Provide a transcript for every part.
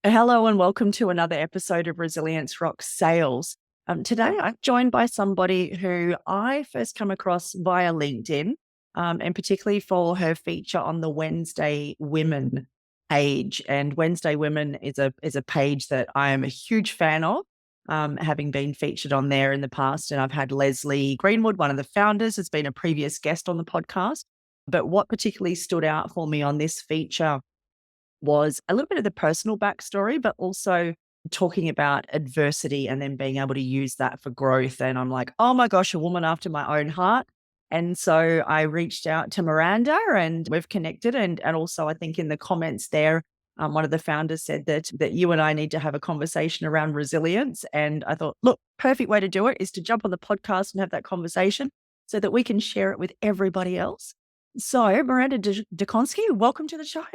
Hello and welcome to another episode of Resilience Rocks Sales. Today, I'm joined by somebody who I first come across via LinkedIn, and particularly for her feature on the Wednesday Women page. And Wednesday Women is a page that I am a huge fan of, having been featured on there in the past. And I've had Leslie Greenwood, one of the founders, has been a previous guest on the podcast. But what particularly stood out for me on this feature was a little bit of the personal backstory, but also talking about adversity and then being able to use that for growth. And I'm like, oh my gosh, a woman after my own heart. And so I reached out to Miranda and we've connected. And also, I think in the comments there, one of the founders said that you and I need to have a conversation around resilience. And I thought, look, perfect way to do it is to jump on the podcast and have that conversation so that we can share it with everybody else. So, Miranda Dziekonski, welcome to the show.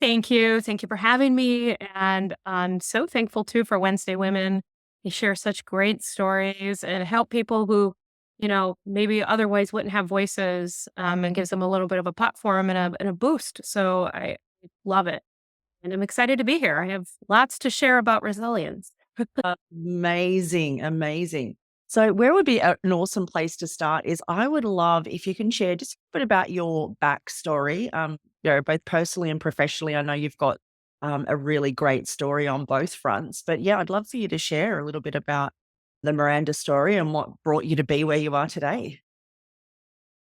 Thank you. Thank you for having me. And I'm so thankful too for Wednesday Women. They share such great stories and help people who, maybe otherwise wouldn't have voices, and gives them a little bit of a platform and a boost. So I love it. And I'm excited to be here. I have lots to share about resilience. Amazing, amazing. So, where would be an awesome place to start is I would love if you can share just a bit about your backstory, both personally and professionally. I know you've got a really great story on both fronts, but yeah, I'd love for you to share a little bit about the Miranda story and what brought you to be where you are today.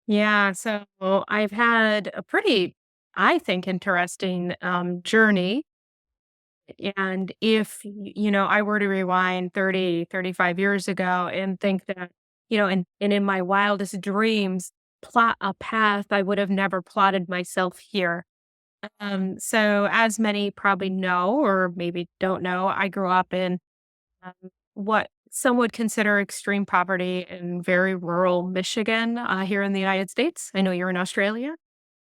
Yeah. So I've had a pretty, I think, interesting journey. And if, I were to rewind 30, 35 years ago and think that, and in my wildest dreams, plot a path I would have never plotted myself here. So as many probably know, or maybe don't know, I grew up in um, what some would consider extreme poverty in very rural Michigan, here in the United States. I know you're in Australia.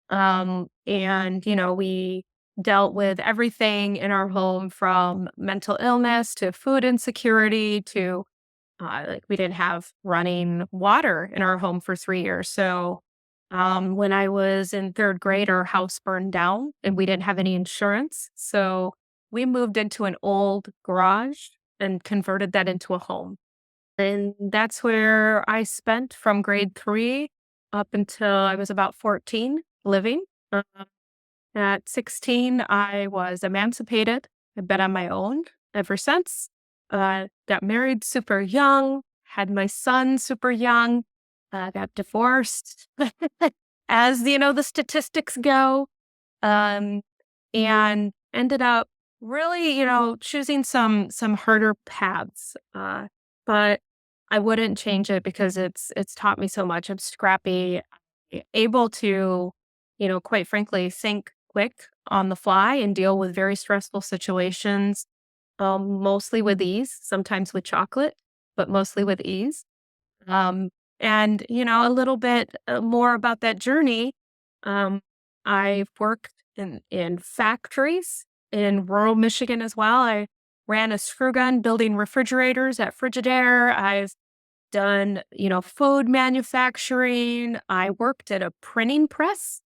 And, we dealt with everything in our home from mental illness to food insecurity to like we didn't have running water in our home for 3 years. So when I was in third grade, our house burned down and we didn't have any insurance. So we moved into an old garage and converted that into a home. And that's where I spent from grade 3 up until I was about 14 living. At 16, I was emancipated. I've been on my own ever since. Got married super young, had my son super young, got divorced, as the statistics go, um, and ended up really, choosing some harder paths. But I wouldn't change it because it's taught me so much. I'm scrappy, able to, quite frankly, think quick on the fly and deal with very stressful situations, mostly with ease, sometimes with chocolate, but mostly with ease. Um, and, a little bit more about that journey. Um, I've worked in factories in rural Michigan as well. I ran a screw gun building refrigerators at Frigidaire. I've done, food manufacturing. I worked at a printing press,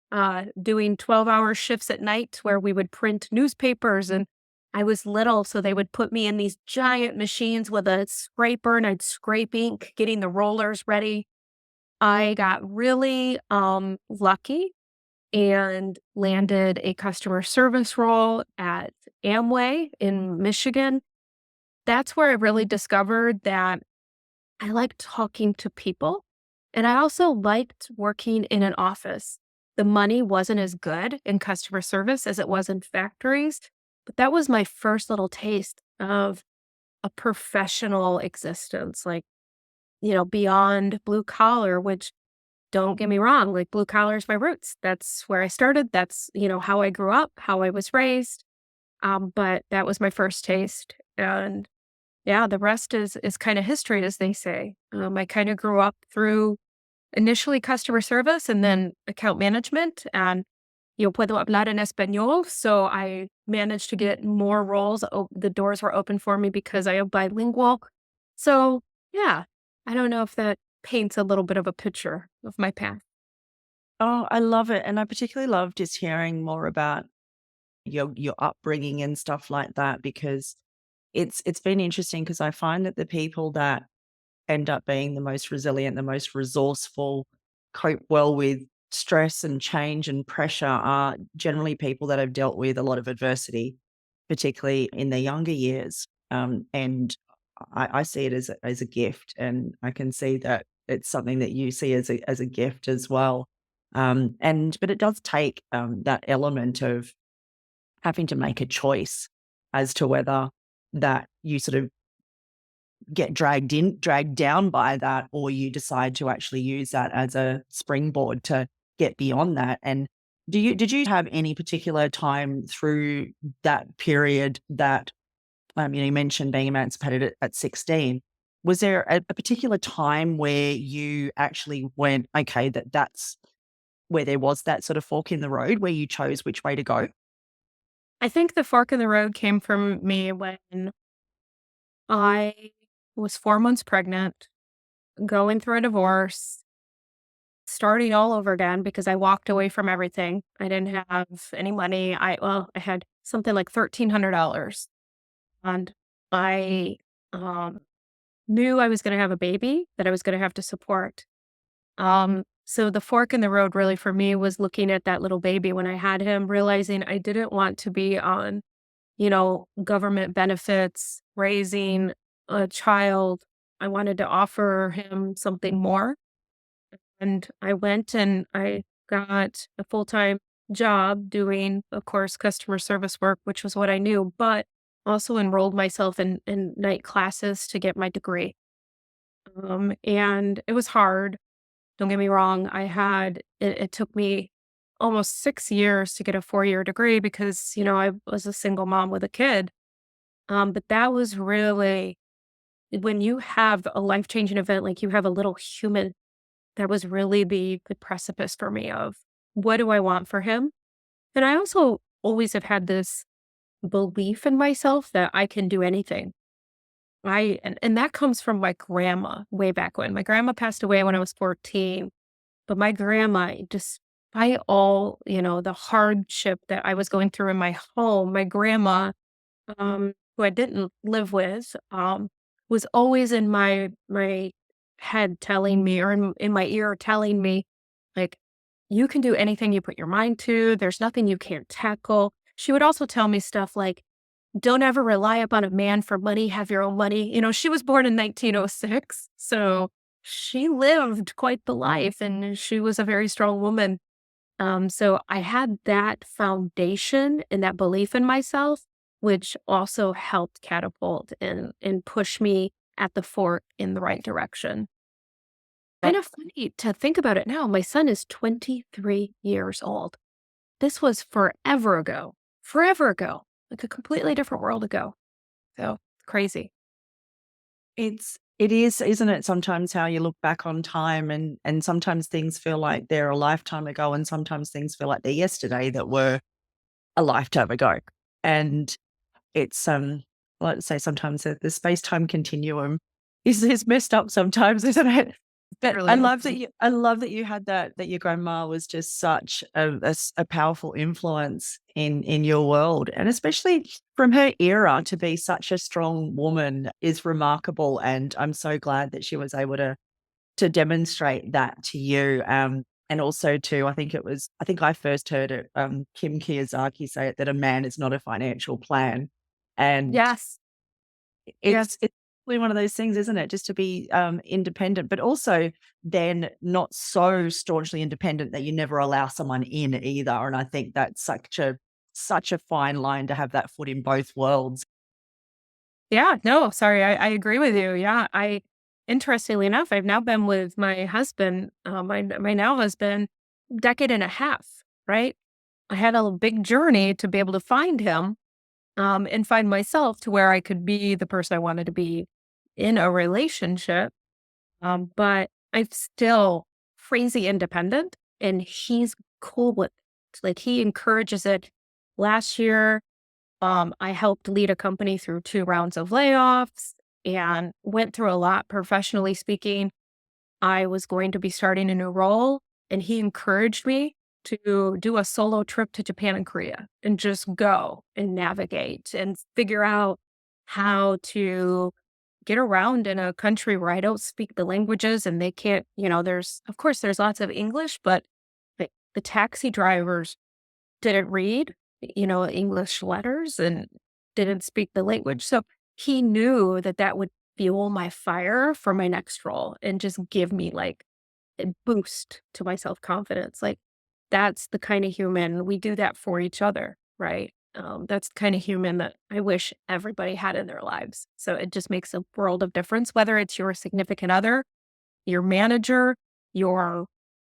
doing 12-hour shifts at night where we would print newspapers. And I was little, so they would put me in these giant machines with a scraper and I'd scrape ink, getting the rollers ready. I got really lucky and landed a customer service role at Amway in Michigan. That's where I really discovered that I liked talking to people, and I also liked working in an office. The money wasn't as good in customer service as it was in factories, but that was my first little taste of a professional existence, like, beyond blue collar, which don't get me wrong, like blue collar is my roots. That's where I started. That's, how I grew up, how I was raised. But that was my first taste. And yeah, the rest is kind of history, as they say. I kind of grew up through initially customer service and then account management. And yo puedo hablar en español. So I managed to get more roles. The doors were open for me because I am bilingual. So yeah, I don't know if that paints a little bit of a picture of my path. Oh, I love it. And I particularly love just hearing more about your upbringing and stuff like that, because it's been interesting because I find that the people that end up being the most resilient, the most resourceful, cope well with stress and change and pressure are generally people that have dealt with a lot of adversity, particularly in their younger years. And I see it as a gift, and I can see that it's something that you see as a gift as well. And but it does take that element of having to make a choice as to whether that you sort of get dragged down by that, or you decide to actually use that as a springboard to get beyond that. And did you have any particular time through that period that, you mentioned being emancipated at 16. Was there a particular time where you actually went, okay, that's where there was that sort of fork in the road where you chose which way to go? I think the fork in the road came from me when I was 4 months pregnant, going through a divorce, starting all over again because I walked away from everything. I didn't have any money. I had something like $1,300, and I, um, knew I was gonna have a baby that I was gonna have to support. So the fork in the road really for me was looking at that little baby when I had him, realizing I didn't want to be on, government benefits, raising a child. I wanted to offer him something more. And I went and I got a full-time job doing, of course, customer service work, which was what I knew, but also enrolled myself in night classes to get my degree. And it was hard. Don't get me wrong. It took me almost 6 years to get a 4-year degree because, I was a single mom with a kid. But that was really when you have a life changing event, like you have a little human, that was really the precipice for me of what do I want for him? And I also always have had this belief in myself that I can do anything. And that comes from my grandma way back when. My grandma passed away when I was 14, but my grandma, despite all, the hardship that I was going through in my home, my grandma, who I didn't live with, was always in my head telling me, or in my ear telling me, like, you can do anything you put your mind to. There's nothing you can't tackle. She would also tell me stuff like, don't ever rely upon a man for money, have your own money. She was born in 1906, so she lived quite the life and she was a very strong woman. So I had that foundation and that belief in myself, which also helped catapult and push me at the fork in the right direction. Kind of funny to think about it now. My son is 23 years old. This was forever ago, like a completely different world ago. So crazy. It is, isn't it, sometimes how you look back on time, and sometimes things feel like they're a lifetime ago, and sometimes things feel like they're yesterday that were a lifetime ago. And it's, like I say, sometimes the space-time continuum is messed up sometimes, isn't it? But Really is. I love that you had that your grandma was just such a powerful influence in your world, and especially from her era to be such a strong woman is remarkable, and I'm so glad that she was able to demonstrate that to you, and also too, I think I first heard it, Kim Kiyosaki say it, that a man is not a financial plan, and Yes. it's Yes. it's really one of those things, isn't it? Just to be, independent, but also then not so staunchly independent that you never allow someone in either, and I think that's such a fine line to have that foot in both worlds. Yeah, no, sorry, I agree with you. Yeah, interestingly enough, I've now been with my husband, my now husband, decade and a half, right? I had a big journey to be able to find him, and find myself to where I could be the person I wanted to be in a relationship. But I'm still crazy independent, and he's cool with it. Like he encourages it. Last year, I helped lead a company through 2 rounds of layoffs and went through a lot professionally speaking. I was going to be starting a new role, and he encouraged me. to do a solo trip to Japan and Korea and just go and navigate and figure out how to get around in a country where I don't speak the languages and they can't, there's, of course, there's lots of English, but the taxi drivers didn't read, English letters and didn't speak the language. So he knew that that would fuel my fire for my next role and just give me like a boost to my self confidence. Like that's the kind of human we do that for each other, right? That's the kind of human that I wish everybody had in their lives. So it just makes a world of difference, whether it's your significant other, your manager, your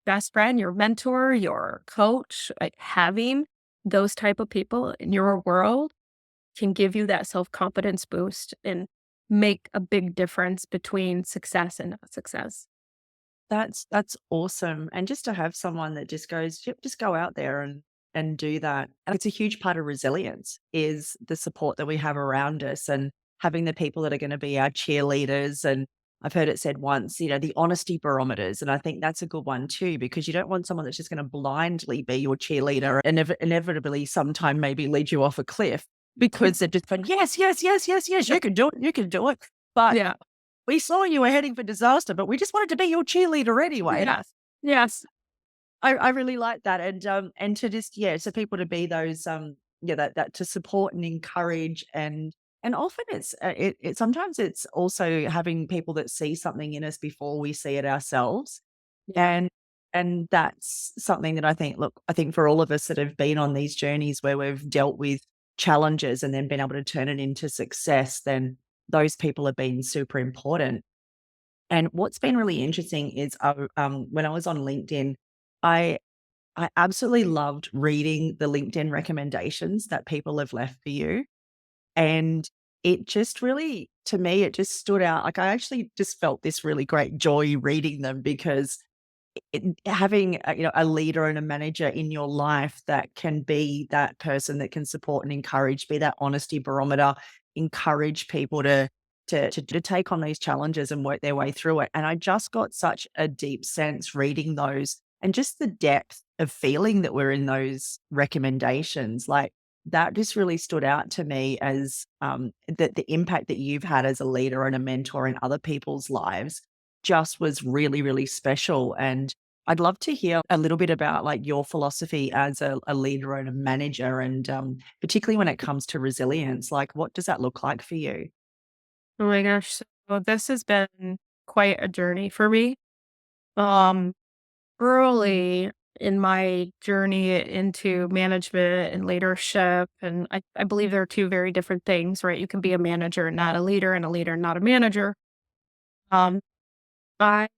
best friend, your mentor, your coach, like having those type of people in your world can give you that self-confidence boost and make a big difference between success and not success. That's awesome, and just to have someone that just goes, "Yep, just go out there and do that." And it's a huge part of resilience is the support that we have around us and having the people that are gonna be our cheerleaders, and I've heard it said once, the honesty barometers, and I think that's a good one too, because you don't want someone that's just gonna blindly be your cheerleader and inevitably sometime maybe lead you off a cliff because they're just going, "Yes, yes, yes, yes, yes, you can do it, you can do it." But Yeah. we saw you were heading for disaster, but we just wanted to be your cheerleader anyway. And Yes. Yes. I really like that. And to just, yeah, so people to be those, yeah, that to support and encourage and often it's, it sometimes it's also having people that see something in us before we see it ourselves. Yeah. And that's something that I think, look, I think for all of us that have been on these journeys where we've dealt with challenges and then been able to turn it into success, then those people have been super important. And what's been really interesting is, when I was on LinkedIn, I I absolutely loved reading the LinkedIn recommendations that people have left for you, and it just really, to me, it just stood out. Like I actually just felt this really great joy reading them because having a leader and a manager in your life that can be that person that can support and encourage, be that honesty barometer, encourage people to take on these challenges and work their way through it. And I just got such a deep sense reading those and just the depth of feeling that were in those recommendations. Like that just really stood out to me as the impact that you've had as a leader and a mentor in other people's lives just was really, really special. And I'd love to hear a little bit about like your philosophy as a leader and a manager, and particularly when it comes to resilience. Like, what does that look like for you? Oh my gosh. So this has been quite a journey for me. Um, Early in my journey into management and leadership, and I believe there are two very different things, right? You can be a manager, not a leader, and a leader, not a manager. Um, I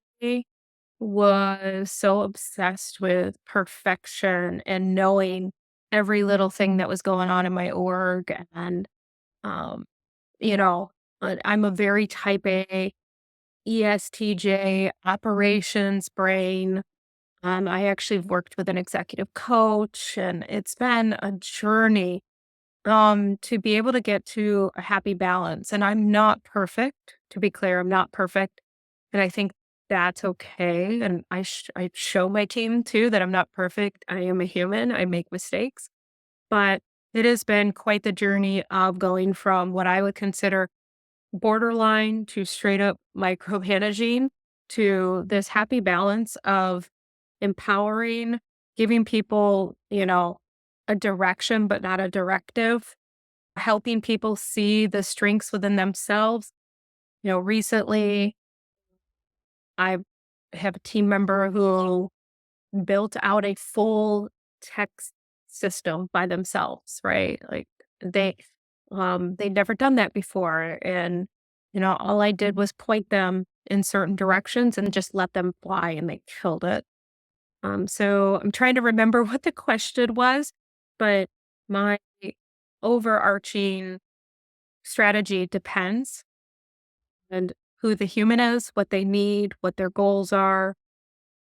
was so obsessed with perfection and knowing every little thing that was going on in my org. And, um, you know, I'm a very type A ESTJ operations brain. I actually have worked with an executive coach, and it's been a journey to be able to get to a happy balance. And I'm not perfect, to be clear, I'm not perfect. And I think that's okay. And I show my team too that I'm not perfect. I am a human. I make mistakes. But it has been quite the journey of going from what I would consider borderline to straight up micromanaging to this happy balance of empowering, giving people, a direction, but not a directive, helping people see the strengths within themselves. Recently I have a team member who built out a full text system by themselves, right? Like they'd never done that before. And, all I did was point them in certain directions and just let them fly and they killed it. So I'm trying to remember what the question was, but my overarching strategy depends and who the human is, what they need, what their goals are.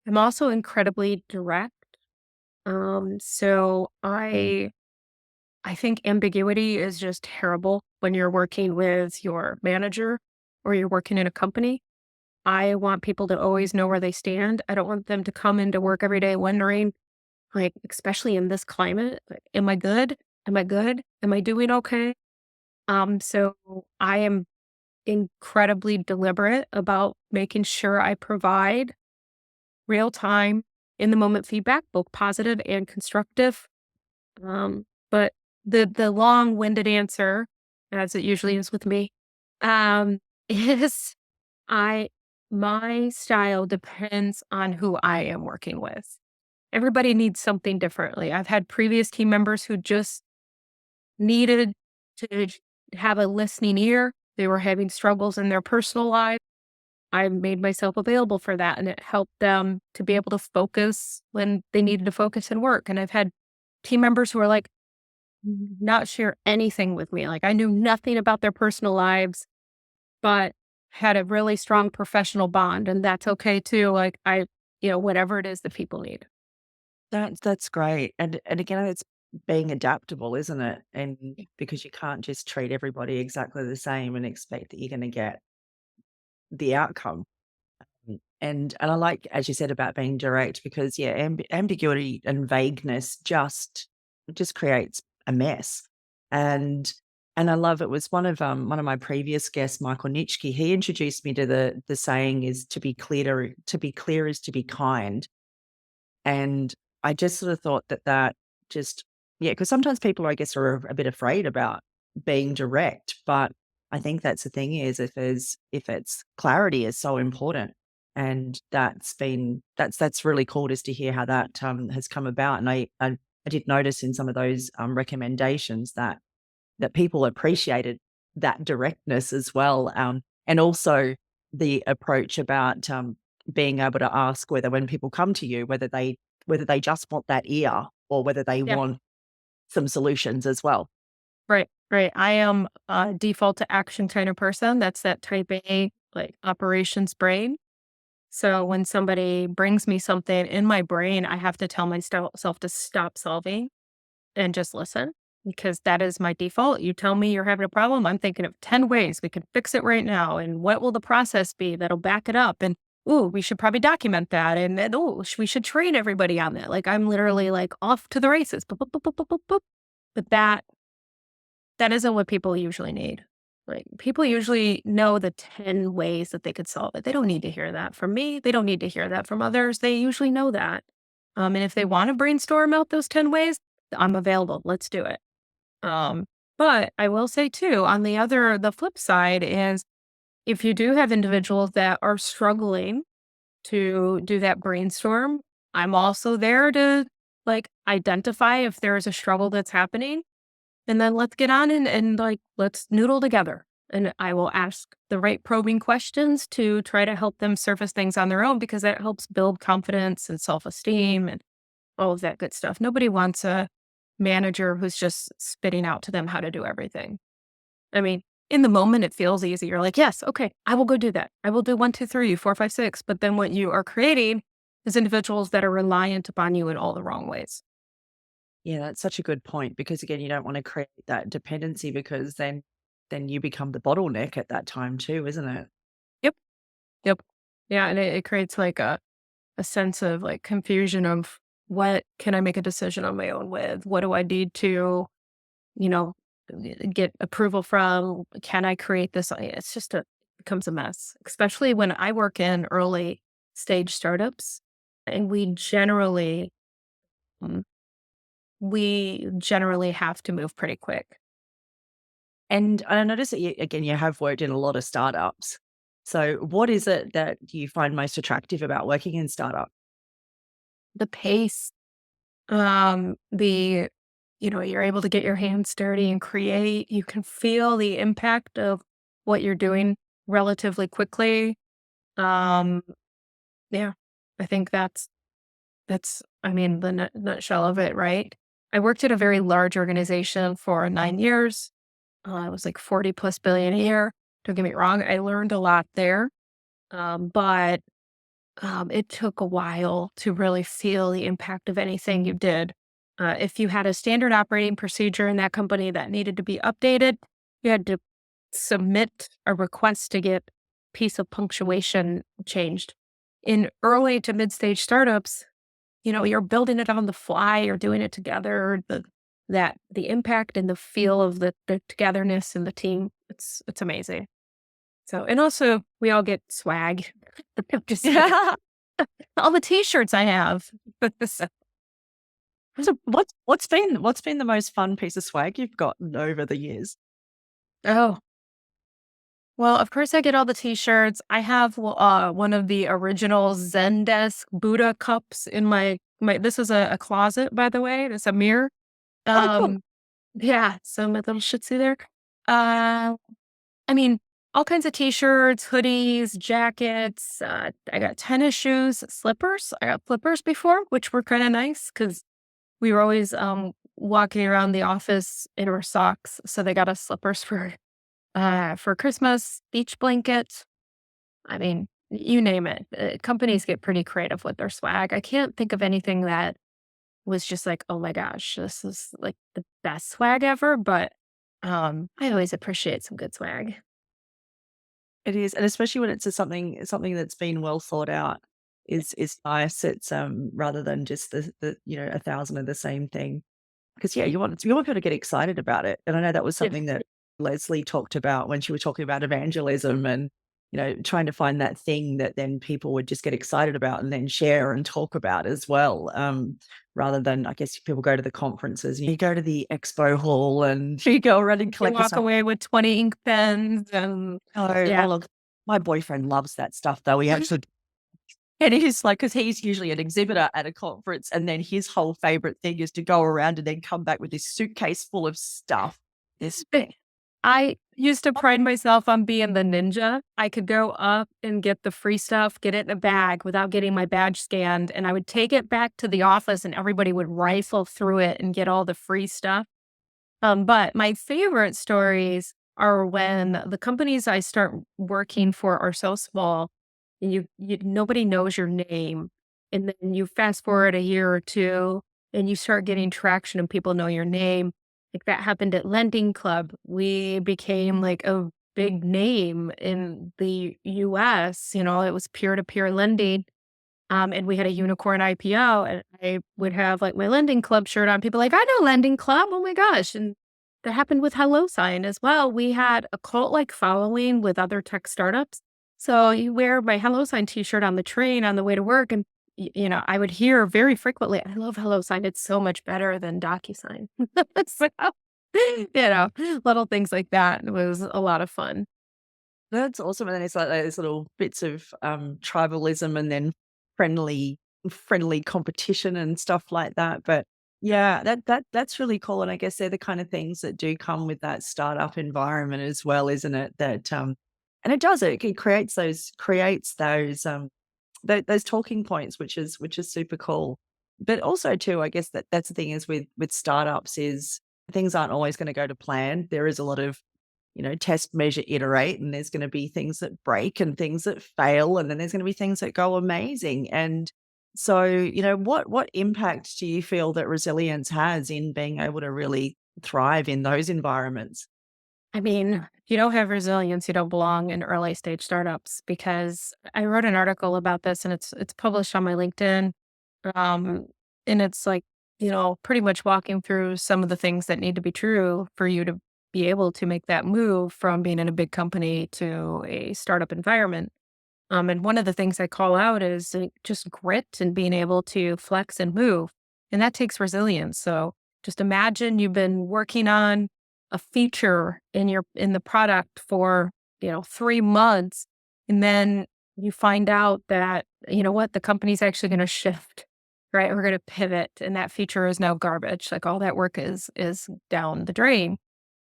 I'm also incredibly direct. So I think ambiguity is just terrible when you're working with your manager or you're working in a company. I want people to always know where they stand. I don't want them to come into work every day wondering, like, especially in this climate, like, am I good? Am I good? Am I doing okay? So I am incredibly deliberate about making sure I provide real time, in the moment feedback, both positive and constructive. But the long-winded answer, as it usually is with me, is I my style depends on who I am working with. Everybody needs something differently. I've had previous team members who just needed to have a listening ear. They were having struggles in their personal life. I made myself available for that, and it helped them to be able to focus when they needed to focus and work. And I've had team members who are like, not share anything with me. Like, I knew nothing about their personal lives, but had a really strong professional bond, and that's okay too. Like, whatever it is that people need. That's great, and again, it's being adaptable, isn't it? And Yeah. because you can't just treat everybody exactly the same and expect that you're gonna get the outcome. And I like, as you said, about being direct because, yeah, ambiguity and vagueness just creates a mess. And and I love it was one of my previous guests, Michael Nitschke, he introduced me to the saying is to be clear is to be kind. And I just sort of thought that just yeah, because sometimes people, I guess, are a bit afraid about being direct, but I think that's the thing is if it's clarity is so important, and that's really cool just to hear how that, has come about, and I did notice in some of those, recommendations that people appreciated that directness as well, and also the approach about, being able to ask whether when people come to you, whether they just want that ear or whether they Yeah. want some solutions as well. Right. Right. I am a default to action kind of person. That's that type A, like, operations brain. So when somebody brings me something in my brain, I have to tell myself to stop solving and just listen, because that is my default. You tell me you're having a problem, I'm thinking of 10 ways we could fix it right now. And what will the process be that'll back it up? And, ooh, we should probably document that. And then, oh, we should train everybody on that. Like, I'm literally like off to the races. Boop, boop, boop, boop, boop, boop, boop. But that isn't what people usually need. Like, people usually know the 10 ways that they could solve it. They don't need to hear that from me. They don't need to hear that from others. They usually know that. And if they want to brainstorm out those 10 ways, I'm available. Let's do it. Um, but I will say too, the flip side is, if you do have individuals that are struggling to do that brainstorm, I'm also there to, like, identify if there is a struggle that's happening, and then let's get on and like, let's noodle together. And I will ask the right probing questions to try to help them surface things on their own, because that helps build confidence and self-esteem and all of that good stuff. Nobody wants a manager who's just spitting out to them how to do everything. I mean, in the moment, it feels easy. You're like, yes, okay, I will go do that. I will do one, two, three, four, five, six. But then what you are creating is individuals that are reliant upon you in all the wrong ways. Yeah, that's such a good point because again, you don't want to create that dependency because then you become the bottleneck at that time too, isn't it? Yep. Yep. Yeah. And it creates like a sense of like confusion of, what can I make a decision on my own with? What do I need to, you know, get approval from? Can I create this? It's just becomes a mess, especially when I work in early stage startups, and mm, we generally have to move pretty quick. And I notice that you have worked in a lot of startups. So what is it that you find most attractive about working in startup? The pace, the you're able to get your hands dirty and create. You can feel the impact of what you're doing relatively quickly. Um, yeah, I think that's I mean, the nutshell of it, right? I worked at a very large organization for 9 years. It was like 40 plus billion a year. Don't get me wrong, I learned a lot there. But it took a while to really feel the impact of anything you did. If you had a standard operating procedure in that company that needed to be updated, you had to submit a request to get piece of punctuation changed. In early to mid stage startups, you're building it on the fly, you're doing it together, the impact and the feel of the togetherness in the team, it's amazing. So, and also we all get swag. Just all the t-shirts I have. So, So what's been the most fun piece of swag you've gotten over the years? oh, well, of course I get all the t-shirts. I have one of the original Zendesk Buddha cups in my this is a closet, by the way. It's a mirror. Oh, cool. Um, yeah, so my little shih tzu there. Uh, I mean, all kinds of t-shirts, hoodies, jackets. I got tennis shoes, slippers. I got flippers before, which were kind of nice because we were always walking around the office in our socks. So they got us slippers for Christmas, beach blanket. I mean, you name it. Companies get pretty creative with their swag. I can't think of anything that was just like, oh my gosh, this is like the best swag ever. But I always appreciate some good swag. It is, and especially when it's something that's been well thought out is nice. It's, rather than just the 1,000 of the same thing. Because, yeah, you want people to get excited about it, and I know that was Yeah. something that Leslie talked about when she was talking about evangelism and, trying to find that thing that then people would just get excited about and then share and talk about as well, rather than, I guess, people go to the conferences, you go to the expo hall and you go around and You collect the walk stuff. away with 20 ink pens and Oh, yeah. look, my boyfriend loves that stuff, though. He actually and he's like, because he's usually an exhibitor at a conference, and then his whole favorite thing is to go around and then come back with this suitcase full of stuff. This I used to pride myself on being the ninja. I could go up and get the free stuff, get it in a bag without getting my badge scanned, and I would take it back to the office and everybody would rifle through it and get all the free stuff. But my favorite stories are when the companies I start working for are so small, and you nobody knows your name, and then you fast forward a year or two, and you start getting traction, and people know your name. Like that happened at Lending Club. We became like a big name in the U.S. It was peer to peer lending, and we had a unicorn IPO, and I would have like my Lending Club shirt on. People like, I know Lending Club. Oh my gosh. And that happened with HelloSign as well. We had a cult like following with other tech startups. So you wear my HelloSign t-shirt on the train on the way to work. And, I would hear very frequently, I love HelloSign. It's so much better than DocuSign. So, little things like that. It was a lot of fun. That's awesome, and then it's like those little bits of, tribalism and then friendly competition and stuff like that, but yeah, that's really cool, and I guess they're the kind of things that do come with that startup environment as well, isn't it? That, and it creates those, those talking points, which is super cool. But also too, I guess that's the thing is with startups is things aren't always gonna go to plan. There is a lot of test, measure, iterate, and there's going to be things that break and things that fail, and then there's going to be things that go amazing. And so, what impact do you feel that resilience has in being able to really thrive in those environments? I mean, if you don't have resilience, you don't belong in early stage startups because I wrote an article about this and it's published on my LinkedIn. Um, and it's like, pretty much walking through some of the things that need to be true for you to be able to make that move from being in a big company to a startup environment. And one of the things I call out is just grit and being able to flex and move. And that takes resilience. So just imagine you've been working on a feature in the product for, 3 months. And then you find out that, what, the company's actually going to shift, right? We're going to pivot and that feature is now garbage. Like all that work is down the drain.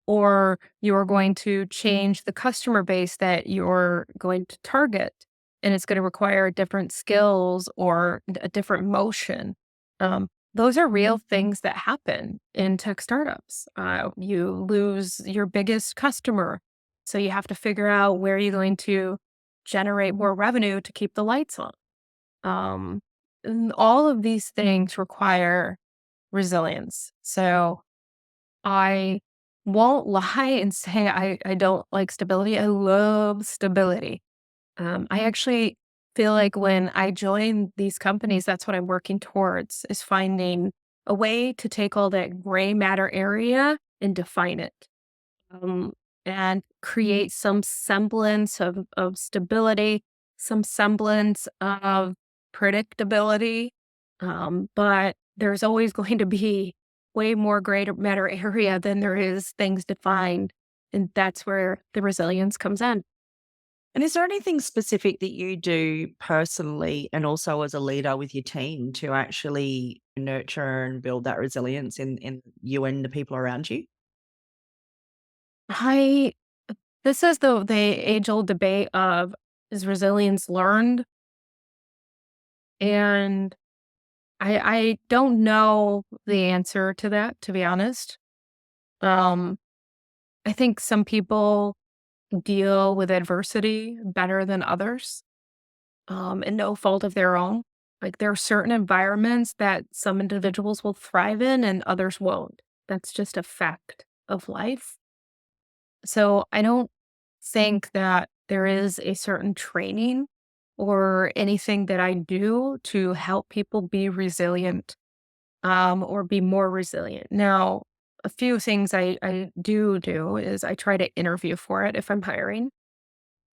Or you are going to change the customer base that you're going to target and it's going to require different skills or a different motion. Those are real things that happen in tech startups. You lose your biggest customer. So you have to figure out where you're going to generate more revenue to keep the lights on. Um, and all of these things require resilience. So I won't lie and say I don't like stability. I love stability. I actually feel like when I join these companies, that's what I'm working towards is finding a way to take all that gray matter area and define it. Um, and create some semblance of stability, some semblance of predictability. But there's always going to be way more greater matter area than there is things defined. And that's where the resilience comes in. And is there anything specific that you do personally and also as a leader with your team to actually nurture and build that resilience in you and the people around you? I This is the age old debate of is resilience learned? And I don't know the answer to that, to be honest. Um, I think some people deal with adversity better than others, and no fault of their own. Like there are certain environments that some individuals will thrive in and others won't. That's just a fact of life. So I don't think that there is a certain training or anything that I do to help people be resilient, or be more resilient. Now, a few things I do is I try to interview for it if I'm hiring,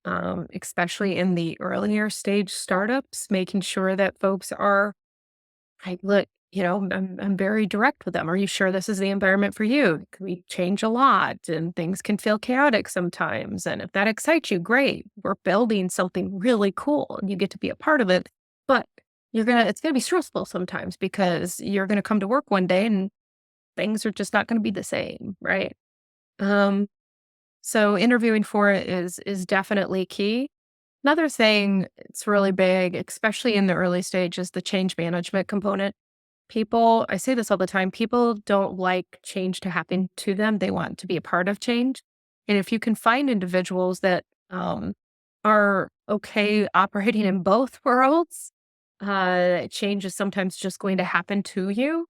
especially in the earlier stage startups, making sure that folks are like, look, I'm very direct with them. Are you sure this is the environment for you? We change a lot and things can feel chaotic sometimes. And if that excites you, great. We're building something really cool and you get to be a part of it. But it's gonna be stressful sometimes because you're gonna come to work one day and things are just not gonna be the same, right? Um, so interviewing for it is definitely key. Another thing it's really big, especially in the early stage, is the change management component. People, I say this all the time, people don't like change to happen to them. They want to be a part of change. And if you can find individuals that are okay operating in both worlds, change is sometimes just going to happen to you.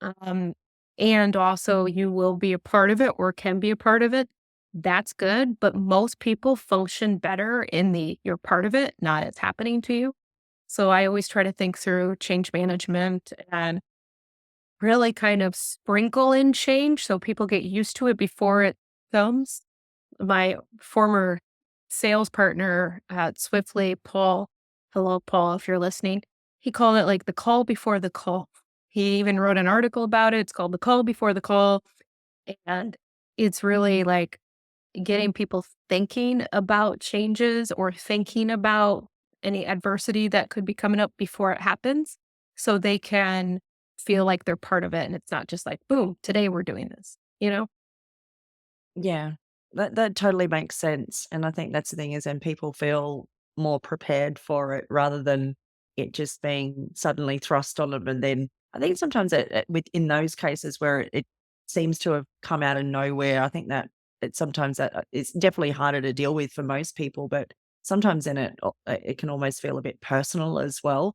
Um, and also you will be a part of it or can be a part of it. That's good. But most people function better in the you're part of it, not it's happening to you. So I always try to think through change management and really kind of sprinkle in change so people get used to it before it comes. My former sales partner at Swiftly, Paul, hello, Paul, if you're listening, he called it like the call before the call. He even wrote an article about it. It's called The Call Before the Call. And it's really like getting people thinking about changes or thinking about any adversity that could be coming up before it happens so they can feel like they're part of it and it's not just like boom today we're doing this, you know. Yeah, that totally makes sense, and I think that's the thing is then people feel more prepared for it rather than it just being suddenly thrust on them, and then I think sometimes with in those cases where it seems to have come out of nowhere, I think that it sometimes that it's definitely harder to deal with for most people, but sometimes then it can almost feel a bit personal as well,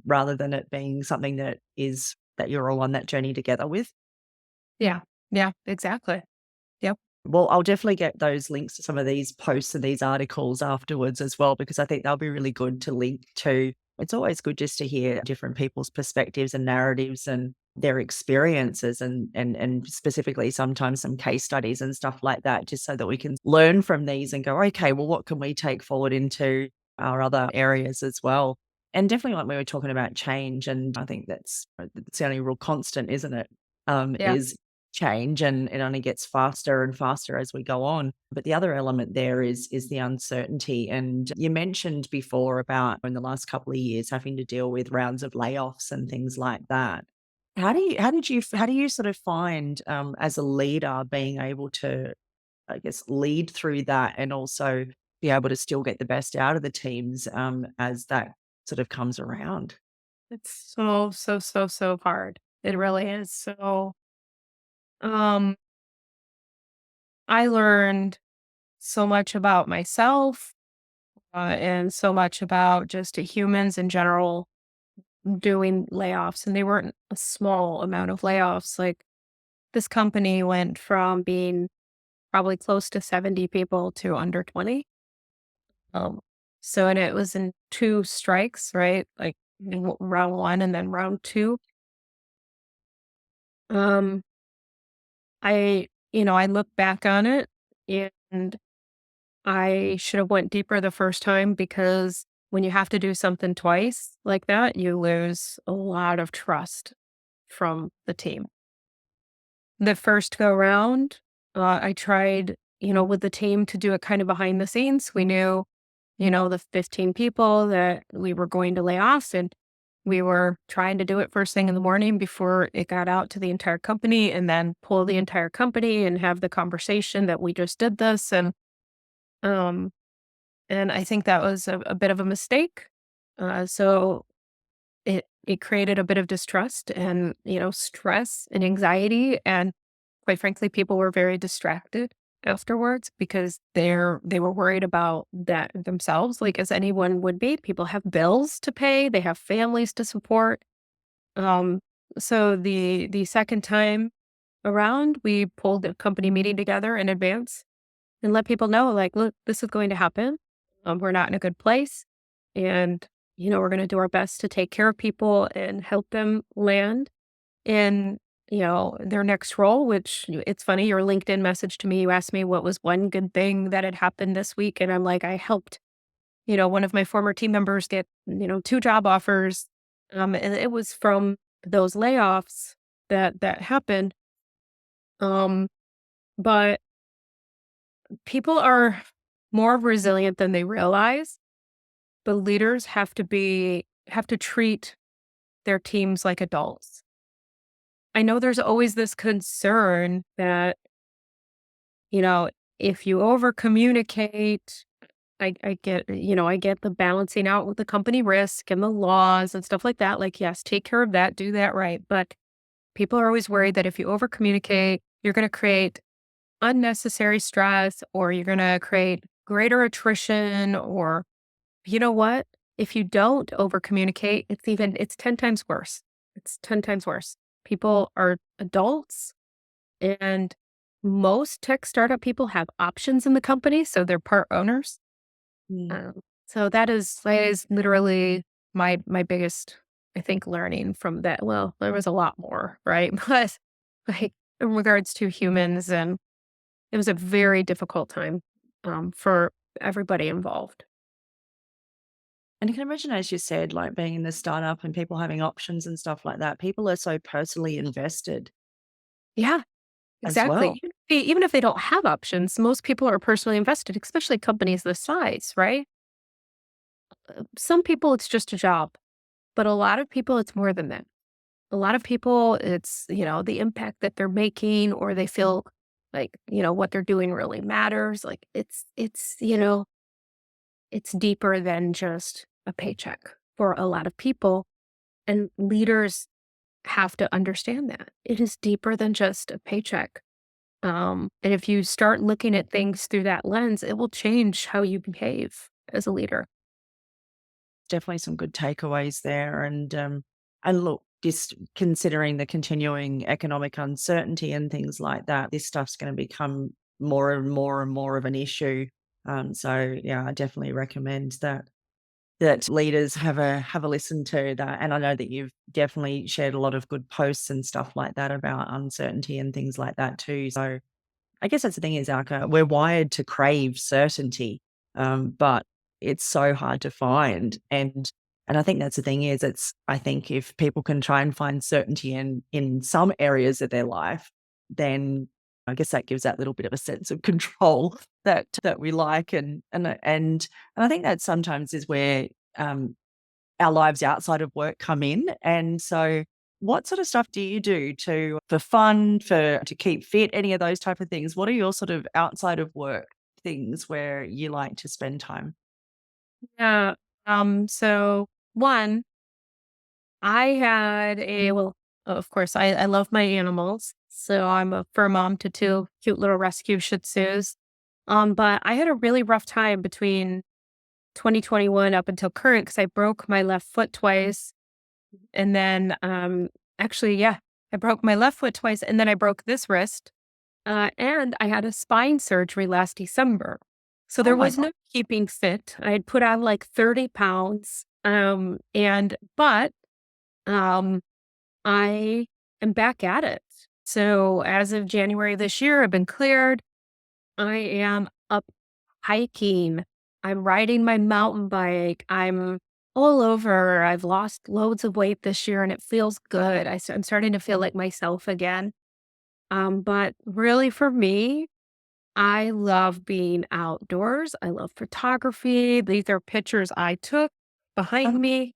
rather than it being something that you're all on that journey together with. Yeah, yeah, exactly. Yep. Well, I'll definitely get those links to some of these posts and these articles afterwards as well, because I think they'll be really good to link to. It's always good just to hear different people's perspectives and narratives and their experiences and specifically sometimes some case studies and stuff like that, just so that we can learn from these and go, okay, well, what can we take forward into our other areas as well? And definitely like we were talking about change, and I think it's the only real constant, isn't it? Yeah. Is change and it only gets faster and faster as we go on. But the other element there is the uncertainty. And you mentioned before about in the last couple of years having to deal with rounds of layoffs and things like that. How do you sort of find as a leader being able to, I guess, lead through that and also be able to still get the best out of the teams as that sort of comes around? It's so hard. It really is. So um I learned so much about myself, and so much about just humans in general doing layoffs, and they weren't a small amount of layoffs. Like this company went from being probably close to 70 people to under 20. Um, And it was in 2 strikes, right? Like, round 1 and then round 2. Um, I look back on it, and I should have went deeper the first time, because when you have to do something twice like that, you lose a lot of trust from the team. The first go round, I tried, with the team, to do it kind of behind the scenes. We knew, the 15 people that we were going to lay off, and we were trying to do it first thing in the morning before it got out to the entire company, and then pull the entire company and have the conversation that we just did this. Um, and I think that was a bit of a mistake. So it created a bit of distrust and, stress and anxiety, and quite frankly, people were very distracted afterwards, because they were worried about that themselves, like, as anyone would be. People have bills to pay, they have families to support. Um, so the second time around, we pulled a company meeting together in advance and let people know, like, look, this is going to happen. We're not in a good place. And, we're going to do our best to take care of people and help them land in, their next role. Which, it's funny, your LinkedIn message to me, you asked me what was one good thing that had happened this week. And I'm like, I helped, one of my former team members get, 2 job offers. And it was from those layoffs that happened. Um, but people are more resilient than they realize. But leaders have to treat their teams like adults. I know there's always this concern that, you know, if you over communicate, I get the balancing out with the company risk and the laws and stuff like that. Like, yes, take care of that, do that right. But people are always worried that if you over communicate, you're going to create unnecessary stress, or you're going to create greater attrition. Or, you know what? If you don't over communicate, it's 10 times worse. It's 10 times worse. People are adults, and most tech startup people have options in the company, so they're part owners. Mm. So that is literally my biggest, I think, learning from that. Well, there was a lot more, right? But, like, in regards to humans, and it was a very difficult time, for everybody involved. And I can imagine, as you said, like being in the startup and people having options and stuff like that, people are so personally invested Yeah, as exactly. well. Even if they don't have options, most people are personally invested, especially companies this size, right? Some people, it's just a job, but a lot of people, it's more than that. A lot of people, it's, the impact that they're making, or they feel like, what they're doing really matters. Like, it's deeper than just a paycheck for a lot of people. And leaders have to understand that it is deeper than just a paycheck. And if you start looking at things through that lens, it will change how you behave as a leader. Definitely some good takeaways there. And look, just considering the continuing economic uncertainty and things like that, this stuff's going to become more and more and more of an issue. So yeah, I definitely recommend that leaders have a listen to that. And I know that you've definitely shared a lot of good posts and stuff like that about uncertainty and things like that too. So I guess that's the thing is, Arca, we're wired to crave certainty, but it's so hard to find. And I think that's the thing is, I think if people can try and find certainty in some areas of their life, then I guess that gives that little bit of a sense of control that we like. And I think that sometimes is where our lives outside of work come in. And so what sort of stuff do you do for fun, to keep fit, any of those type of things? What are your sort of outside of work things where you like to spend time? Yeah. So one, I had a well, of course, I love my animals. So I'm a fur mom to 2 cute little rescue Shih Tzus. But I had a really rough time between 2021 up until current, because I broke my left foot twice. And then, actually, yeah, I broke my left foot twice, and then I broke this wrist. And I had a spine surgery last December. So Oh there my was god. no keeping fit. I had put on like 30 pounds. But um, I am back at it. So as of January this year, I've been cleared. I am up hiking. I'm riding my mountain bike. I'm all over. I've lost loads of weight this year and it feels good. I'm starting to feel like myself again. But really for me, I love being outdoors. I love photography. These are pictures I took behind Oh, me.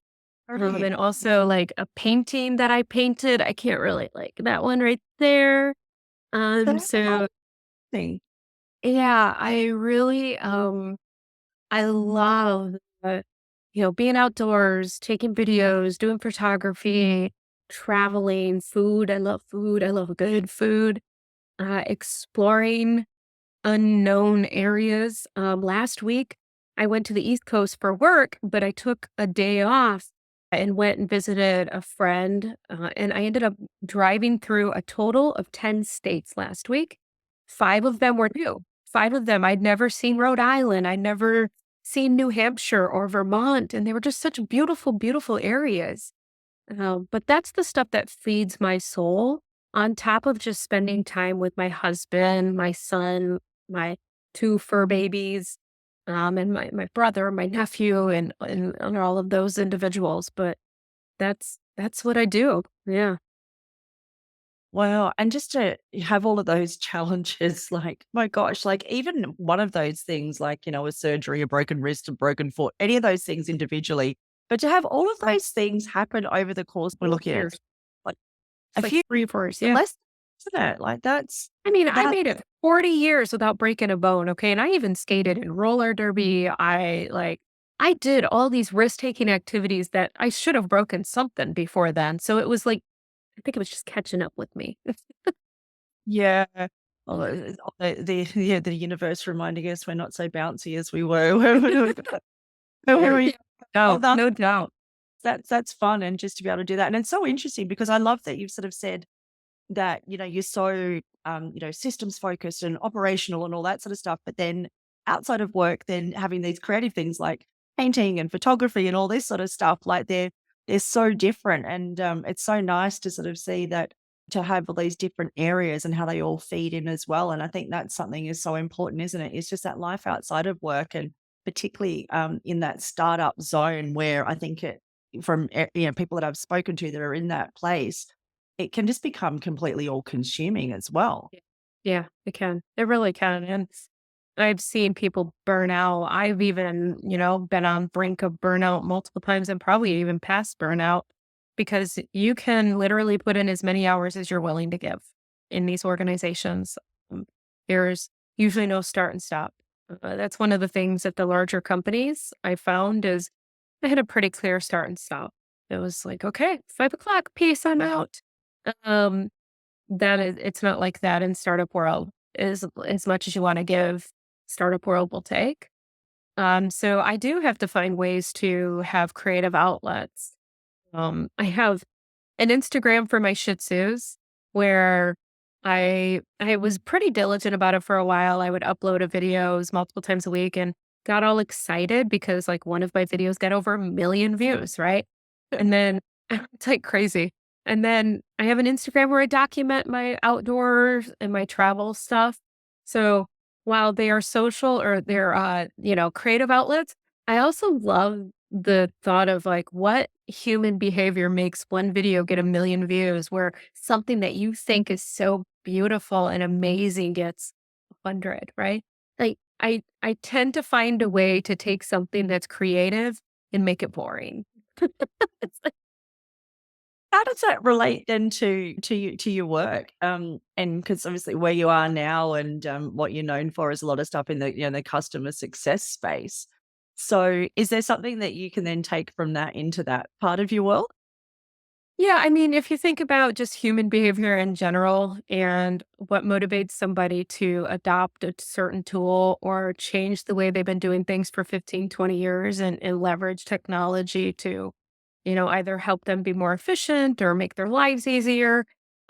right. And also like a painting that I painted. I can't really like that one right there. That's So amazing. yeah, I really I love being outdoors, taking videos, doing photography, traveling, food. I love food. I love good food. Exploring unknown areas. Last week, I went to the East Coast for work, but I took a day off and went and visited a friend. And I ended up driving through a total of 10 states last week. Five of them were new. Five of them I'd never seen Rhode Island. I'd never seen New Hampshire or Vermont. And they were just such beautiful, beautiful areas. But that's the stuff that feeds my soul on top of just spending time with my husband, my son, my two fur babies, and my brother, my nephew, and all of those individuals. But that's what I do. Yeah. Wow, and just to have all of those challenges, like, my gosh, like, even one of those things, like, a surgery, a broken wrist, a broken foot, any of those things individually, but to have all of those things happen over the course we're 4 looking at, years. like, a It's like few 3 4 years. Yeah. less, isn't it? Like, I mean, I that made it 40 years without breaking a bone, okay? And I even skated in roller derby. I did all these risk-taking activities that I should have broken something before then. So it was like, I think it was just catching up with me. yeah. Well, yeah, the universe reminding us we're not so bouncy as we were when we Yeah. No, hold on. no doubt. That's fun, and just to be able to do that, and it's so interesting because I love that you've sort of said that, you're so, systems focused and operational and all that sort of stuff. But then outside of work, then having these creative things like painting and photography and all this sort of stuff, like they're so different. And it's so nice to sort of see that, to have all these different areas and how they all feed in as well. And I think that's something is so important, isn't it? It's just that life outside of work, and particularly in that startup zone where I think it from people that I've spoken to that are in that place, it can just become completely all consuming as well. Yeah. Yeah, it can. It really can. And I've seen people burn out. I've even, been on brink of burnout multiple times and probably even past burnout because you can literally put in as many hours as you're willing to give in these organizations. Um, There's usually no start and stop. That's one of the things that the larger companies I found is I had a pretty clear start and stop. It was like, okay, 5 o'clock, peace, I'm out. Um, it's not like that in startup world. As much as you wanna give, startup world will take. So I do have to find ways to have creative outlets. I have an Instagram for my Shih Tzus where I was pretty diligent about it for a while. I would upload a videos multiple times a week and got all excited because like one of my videos got over 1 million views, right? And then it's like crazy. And then I have an Instagram where I document my outdoors and my travel stuff. So while they are social or they're creative outlets, I also love the thought of like what human behavior makes one video get 1 million views where something that you think is so beautiful and amazing gets 100, right? Like I tend to find a way to take something that's creative and make it boring. It's like, How does that relate then to your work? And because obviously where you are now, and what you're known for is a lot of stuff in the the customer success space. So is there something that you can then take from that into that part of your world? yeah, I mean, if you think about just human behavior in general and what motivates somebody to adopt a certain tool or change the way they've been doing things for 15, 20 years and leverage technology to, either help them be more efficient or make their lives easier.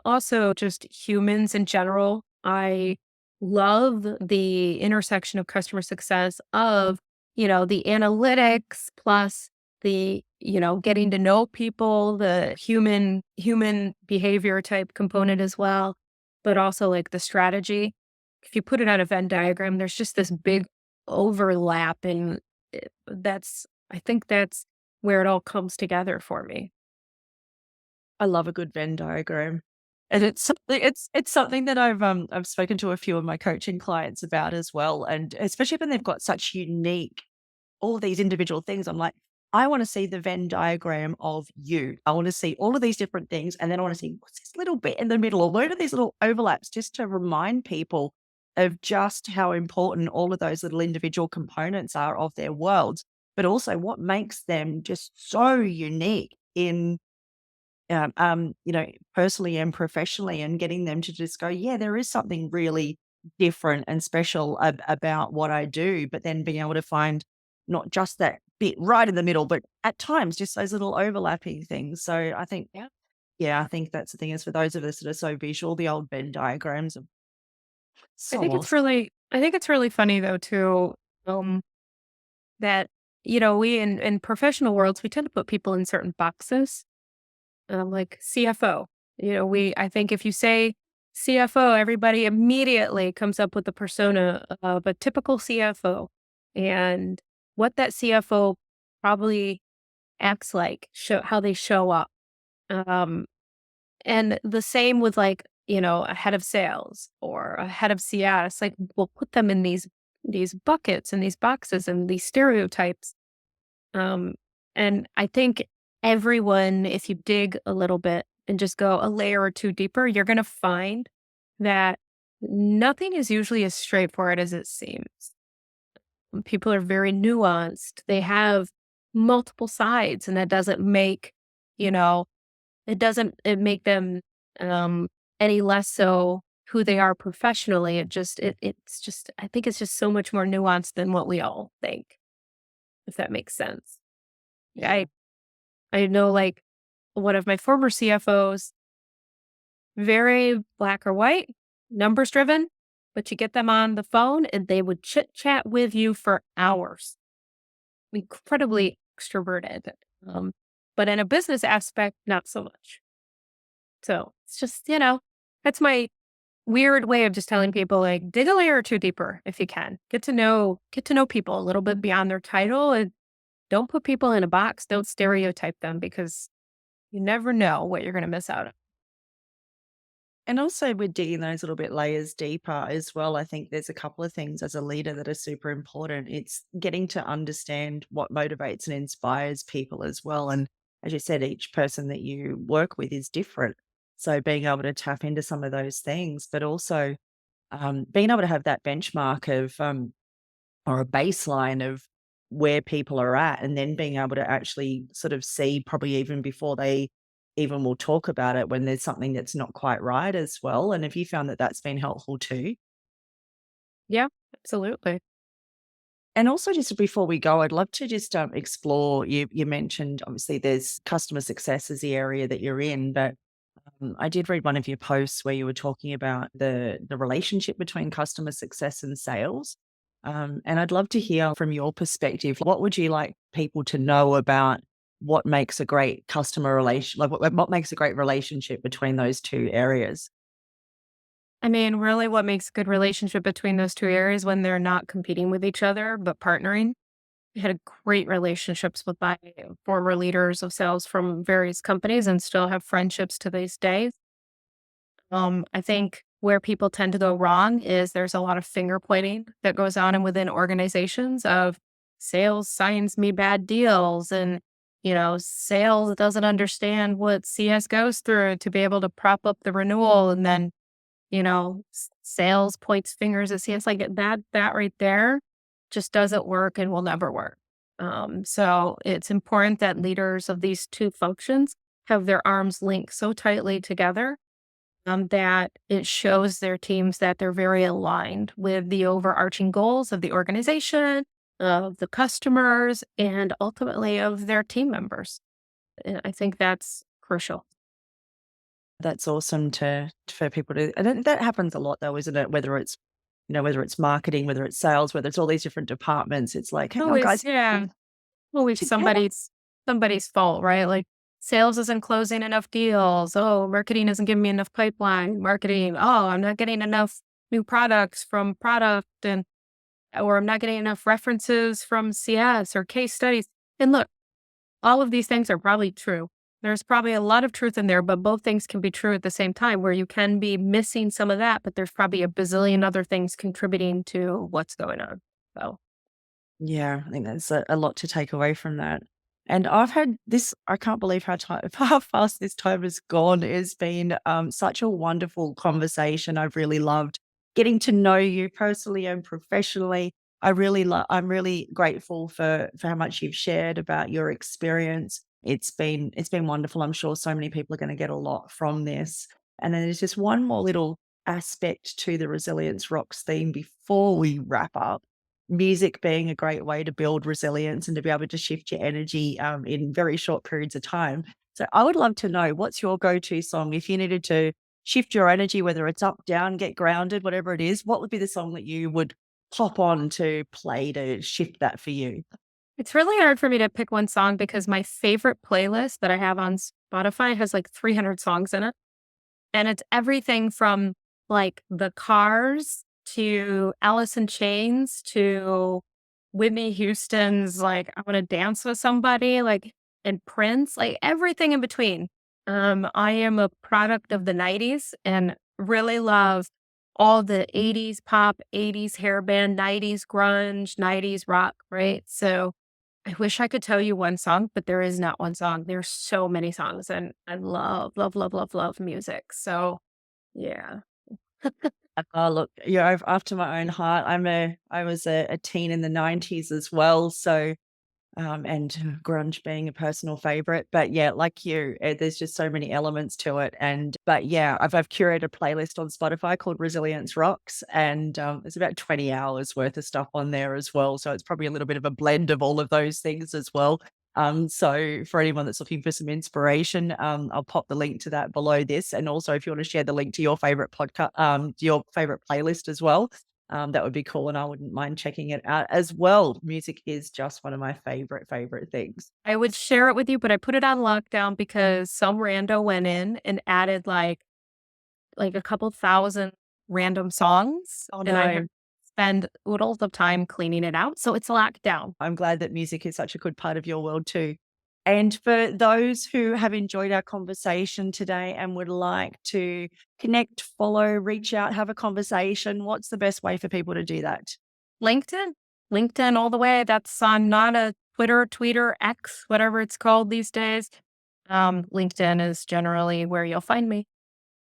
Also, just humans in general. I love the intersection of customer success of, the analytics plus the, getting to know people, the human behavior type component as well, but also like the strategy. If you put it on a Venn diagram, there's just this big overlap and I think that's where it all comes together for me. I love a good Venn diagram. And it's something that I've spoken to a few of my coaching clients about as well. And especially when they've got such unique all of these individual things, I'm like, I want to see the Venn diagram of you. I want to see all of these different things. And then I want to see what's this little bit in the middle, or where are these little overlaps, just to remind people of just how important all of those little individual components are of their worlds, but also what makes them just so unique in personally and professionally, and getting them to just go, yeah, there is something really different and special about what I do, but then being able to find not just that bit right in the middle, but at times just those little overlapping things. So I think, yeah, I think that's the thing is for those of us that are so visual, the old Venn diagrams are so awesome. I think it's really funny though too, um, that, we in professional worlds, we tend to put people in certain boxes, like CFO. I think if you say CFO, everybody immediately comes up with the persona of a typical CFO and what that CFO probably acts like, how they show up. Um, and the same with like, a head of sales or a head of CS. Like we'll put them in these buckets and these boxes and these stereotypes. Um, and I think everyone, if you dig a little bit and just go a layer or two deeper, you're going to find that nothing is usually as straightforward as it seems. People are very nuanced. They have multiple sides, and that doesn't make, you know, it make them um, any less so who they are professionally. It's just I think it's just so much more nuanced than what we all think, if that makes sense. Yeah. I I know, like, one of my former CFOs, very black or white, numbers driven, but you get them on the phone and they would chit chat with you for hours. Incredibly extroverted. Um, but in a business aspect, not so much. So it's just, that's my weird way of just telling people, like, dig a layer or two deeper if you can. Get to know people a little bit beyond their title, and don't put people in a box. Don't stereotype them, because you never know what you're going to miss out on. And also with digging those little bit layers deeper as well, I think there's a couple of things as a leader that are super important. It's getting to understand what motivates and inspires people as well. And as you said, each person that you work with is different. So being able to tap into some of those things, but also being able to have that benchmark of or a baseline of where people are at, and then being able to actually sort of see probably even before they even will talk about it when there's something that's not quite right as well. And have you found that that's been helpful too? Yeah, absolutely. And also, just before we go, I'd love to just explore. You mentioned obviously there's customer success as the area that you're in, but I did read one of your posts where you were talking about the relationship between customer success and sales. And I'd love to hear from your perspective. What would you like people to know about what makes a great customer relation? Like what makes a great relationship between those two areas? I mean, really, what makes a good relationship between those two areas when they're not competing with each other, but partnering? I had great relationships with my former leaders of sales from various companies and still have friendships to this day. I think where people tend to go wrong is there's a lot of finger pointing that goes on and within organizations of sales signs me bad deals, and sales doesn't understand what CS goes through to be able to prop up the renewal, and then sales points fingers at CS. Like that right there just doesn't work and will never work. So it's important that leaders of these two functions have their arms linked so tightly together, that it shows their teams that they're very aligned with the overarching goals of the organization, of the customers, and ultimately of their team members. And I think that's crucial. That's awesome to for people to, and that happens a lot though, isn't it? Whether it's whether it's marketing, whether it's sales, whether it's all these different departments. It's like, hang on, Always, guys, yeah. Always together. somebody's fault, right? Like sales isn't closing enough deals. Oh, marketing isn't giving me enough pipeline. Marketing, oh, I'm not getting enough new products from product and or I'm not getting enough references from CS or case studies. And look, all of these things are probably true. There's probably a lot of truth in there, but both things can be true at the same time where you can be missing some of that, but there's probably a bazillion other things contributing to what's going on. So Yeah, I think that's a lot to take away from that. And I've had this, I can't believe how time, how fast this time has gone. It's been such a wonderful conversation. I've really loved getting to know you personally and professionally. I'm really grateful for how much you've shared about your experience. It's been wonderful. I'm sure so many people are going to get a lot from this. And then there's just one more little aspect to the Resilience Rocks theme before we wrap up, music being a great way to build resilience and to be able to shift your energy in very short periods of time. So I would love to know, what's your go-to song if you needed to shift your energy, whether it's up, down, get grounded, whatever it is, what would be the song that you would pop on to play to shift that for you? it's really hard for me to pick one song because my favorite playlist that I have on Spotify has like 300 songs in it. And it's everything from like The Cars to Alice in Chains to Whitney Houston's like I wanna dance with somebody, like and Prince, like everything in between. I am a product of the '90s and really love all the '80s pop, '80s hair band, '90s grunge, '90s rock, right? So I wish I could tell you one song, but there is not one song. There's so many songs and I love, love, love, love, love music. So yeah. Oh, look, you're after my own heart. I was a teen in the 90s as well. So and grunge being a personal favorite. But yeah, like you, there's just so many elements to it. And but yeah, I've curated a playlist on Spotify called Resilience Rocks, and there's about 20 hours worth of stuff on there as well. So it's probably a little bit of a blend of all of those things as well. So for anyone that's looking for some inspiration, I'll pop the link to that below this. And also if you want to share the link to your favorite podcast, your favorite playlist as well, that would be cool, and I wouldn't mind checking it out as well. Music is just one of my favorite things. I would share it with you, but I put it on lockdown because some rando went in and added like a couple thousand random songs Oh, and I have no. to spend oodles of time cleaning it out. So it's locked down. I'm glad that music is such a good part of your world too. And for those who have enjoyed our conversation today and would like to connect, follow, reach out, have a conversation, what's the best way for people to do that? LinkedIn, LinkedIn all the way. That's I'm not a Twitter, Tweeter, X, whatever it's called these days. LinkedIn is generally where you'll find me.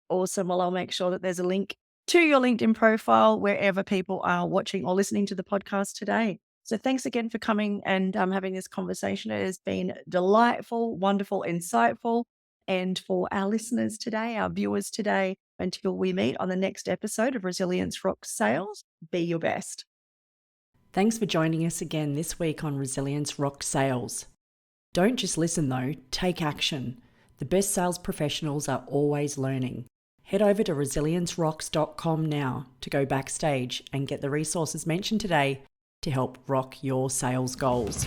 Awesome. Well, I'll make sure that there's a link to your LinkedIn profile wherever people are watching or listening to the podcast today. So thanks again for coming and having this conversation. It has been delightful, wonderful, insightful. And for our listeners today, our viewers today, until we meet on the next episode of Resilience Rocks Sales, be your best. Thanks for joining us again this week on Resilience Rocks Sales. Don't just listen though, take action. The best sales professionals are always learning. Head over to resiliencerocks.com now to go backstage and get the resources mentioned today to help rock your sales goals.